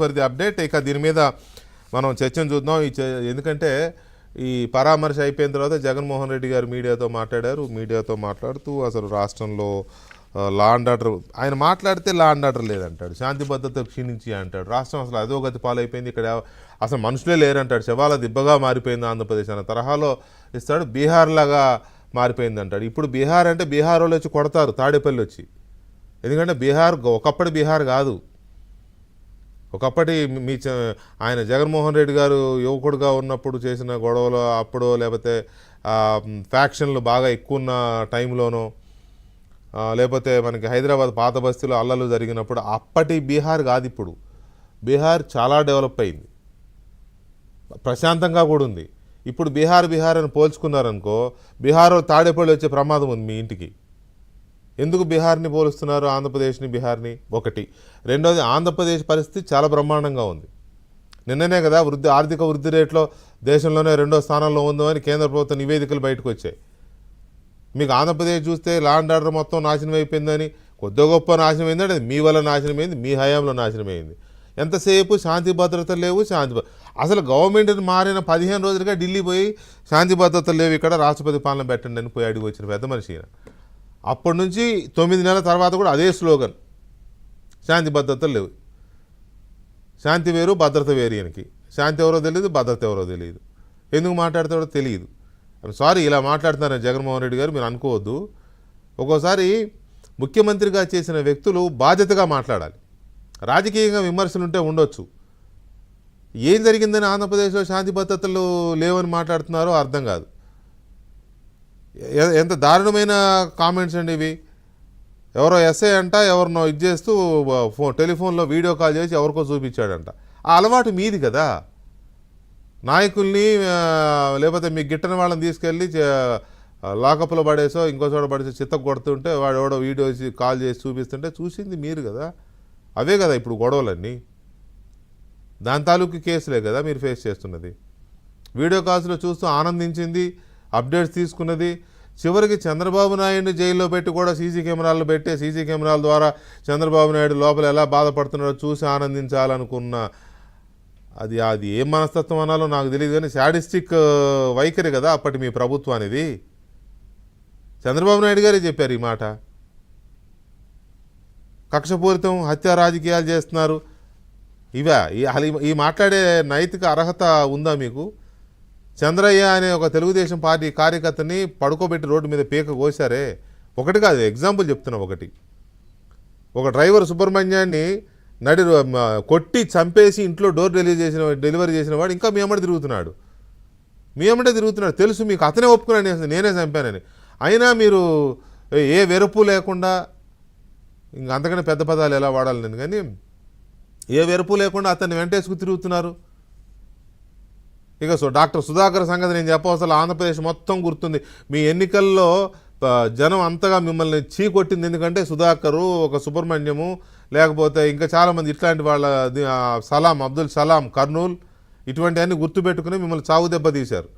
For the update. ఇక దీని మీద మనం చర్చను చూద్దాం. ఎందుకంటే ఈ పరామర్శ అయిపోయిన తర్వాత జగన్మోహన్ రెడ్డి గారు మీడియాతో మాట్లాడారు. మీడియాతో మాట్లాడుతూ అసలు రాష్ట్రంలో లా అండ్ ఆర్డర్, ఆయన మాట్లాడితే లా అండ్ ఆర్డర్ లేదంటాడు, శాంతి భద్రత క్షీణించి అంటాడు, రాష్ట్రం అసలు అధోగతి పాలైపోయింది, ఇక్కడ అసలు మనుషులే లేరంటాడు, శవాల దిబ్బగా మారిపోయింది ఆంధ్రప్రదేశ్ అన్న తరహాలో ఇస్తాడు, బీహార్ లాగా మారిపోయింది అంటాడు. ఇప్పుడు బీహార్ అంటే బీహార్ వాళ్ళు వచ్చి కొడతారు తాడేపల్లి వచ్చి, ఎందుకంటే బీహార్ ఒకప్పటి బీహార్ కాదు. ఒకప్పటి ఆయన జగన్మోహన్ రెడ్డి గారు యువకుడుగా ఉన్నప్పుడు చేసిన గొడవలు అప్పుడో, లేకపోతే ఫ్యాక్షన్లు బాగా ఎక్కువ ఉన్న టైంలోనో, లేకపోతే మనకి హైదరాబాద్ పాత బస్తీలో అల్లలు జరిగినప్పుడు అప్పటి బీహార్ కాదు. ఇప్పుడు బీహార్ చాలా డెవలప్ అయింది, ప్రశాంతంగా కూడా ఉంది. ఇప్పుడు బీహార్ అని పోల్చుకున్నారనుకో, బీహార్ తాడేపల్లి వచ్చే ప్రమాదం ఉంది మీ ఇంటికి. ఎందుకు బీహార్ని పోలుస్తున్నారు ఆంధ్రప్రదేశ్ని బీహార్ని? ఒకటి. రెండోది, ఆంధ్రప్రదేశ్ పరిస్థితి చాలా బ్రహ్మాండంగా ఉంది. నిన్ననే కదా ఆర్థిక వృద్ధి రేట్లో దేశంలోనే 2వ స్థానంలో ఉందని కేంద్ర ప్రభుత్వ నివేదికలు బయటకు వచ్చాయి. మీకు ఆంధ్రప్రదేశ్ చూస్తే లా అండ్ ఆర్డర్ మొత్తం నాశనం అయిపోయిందని, కొద్ది గొప్ప నాశనం అయిందంటే అది మీ వల్ల నాశనమైంది, మీ హయాంలో నాశనమైంది. ఎంతసేపు శాంతి భద్రతలు లేవు, అసలు గవర్నమెంట్ మారిన 15 రోజులుగా ఢిల్లీ పోయి శాంతి భద్రతలు లేవు, ఇక్కడ రాష్ట్రపతి పాలన పెట్టండి అని పోయి అడిగి వచ్చిన పెద్ద మనిషి. అప్పటి నుంచి 9 నెలల తర్వాత కూడా అదే స్లోగన్, శాంతి భద్రతలు లేవు. శాంతి వేరు భద్రత వేరు. ఈయనకి శాంతి ఎవరో తెలియదు, భద్రత ఎవరో తెలియదు, ఎందుకు మాట్లాడతాడో తెలియదు. సారీ, ఇలా మాట్లాడుతున్నారని జగన్మోహన్ రెడ్డి గారు మీరు అనుకోవద్దు. ఒక్కోసారి ముఖ్యమంత్రిగా చేసిన వ్యక్తులు బాధ్యతగా మాట్లాడాలి. రాజకీయంగా విమర్శలు ఉంటే ఉండొచ్చు. ఏం జరిగిందని ఆంధ్రప్రదేశ్లో శాంతి భద్రతలు లేవని మాట్లాడుతున్నారో అర్థం కాదు. ఎంత దారుణమైన కామెంట్స్ అండి ఇవి. ఎవరో ఎస్ఐ అంట ఎవరినో ఇది చేస్తూ టెలిఫోన్లో వీడియో కాల్ చేసి ఎవరికో చూపించాడంట. ఆ అలవాటు మీది కదా. నాయకుల్ని లేకపోతే మీ గిట్టని వాళ్ళని తీసుకెళ్ళి లాకప్లో పడేసో ఇంకో చోట పడేసో చిత్తకు కొడుతుంటే వాడు ఎవడో వీడియో కాల్ చేసి చూపిస్తుంటే చూసింది మీరు కదా. అవే కదా ఇప్పుడు గొడవలన్నీ, దాని తాలూకు కేసులే కదా మీరు ఫేస్ చేస్తున్నది. వీడియో కాల్స్లో చూస్తూ ఆనందించింది, అప్డేట్స్ తీసుకున్నది. చివరికి చంద్రబాబు నాయుడిని జైల్లో పెట్టి కూడా సీసీ కెమెరాలు పెట్టి సీసీ కెమెరాల ద్వారా చంద్రబాబు నాయుడు లోపల ఎలా బాధపడుతున్నాడో చూసి ఆనందించాలనుకున్న అది ఏం మనస్తత్వం అనాలో నాకు తెలియదు, కానీ శాడిస్టిక్ వైఖరి కదా అప్పటి మీ ప్రభుత్వం అనేది. చంద్రబాబు నాయుడు గారే చెప్పారు ఈ మాట. కక్షపూరితం హత్యా రాజకీయాలు చేస్తున్నారు. ఈ మాట్లాడే నైతిక అర్హత ఉందా మీకు? చంద్రయ్య అనే ఒక తెలుగుదేశం పార్టీ కార్యకర్తని పడుకోబెట్టి రోడ్డు మీద పీక కోసారే. ఒకటి కాదు, ఎగ్జాంపుల్ చెప్తున్నా. ఒక డ్రైవర్ సుబ్రహ్మణ్యాన్ని కొట్టి చంపేసి ఇంట్లో డోర్ డెలివరీ చేసిన వాడు ఇంకా మీ అమ్మడే తిరుగుతున్నాడు. తెలుసు మీకు, అతనే ఒప్పుకున్నాను నేనే చంపానని. అయినా మీరు ఏ వెరుపు లేకుండా, ఇంక అంతకంటే పెద్ద పదాలు ఎలా వాడాలి నేను, కానీ ఏ వెరుపు లేకుండా అతన్ని వెంటేసుకు తిరుగుతున్నారు. ఇక డాక్టర్ సుధాకర్ సంగతి నేను చెప్పవసలు ఆంధ్రప్రదేశ్ మొత్తం గుర్తుంది. మీ ఎన్నికల్లో జనం అంతగా మిమ్మల్ని చీకొట్టింది ఎందుకంటే సుధాకరు, ఒక సుబ్రహ్మణ్యము, లేకపోతే ఇంకా చాలామంది ఇట్లాంటి వాళ్ళ అబ్దుల్ సలాం కర్నూల్, ఇటువంటి అన్ని గుర్తుపెట్టుకుని మిమ్మల్ని చావు దెబ్బ తీశారు.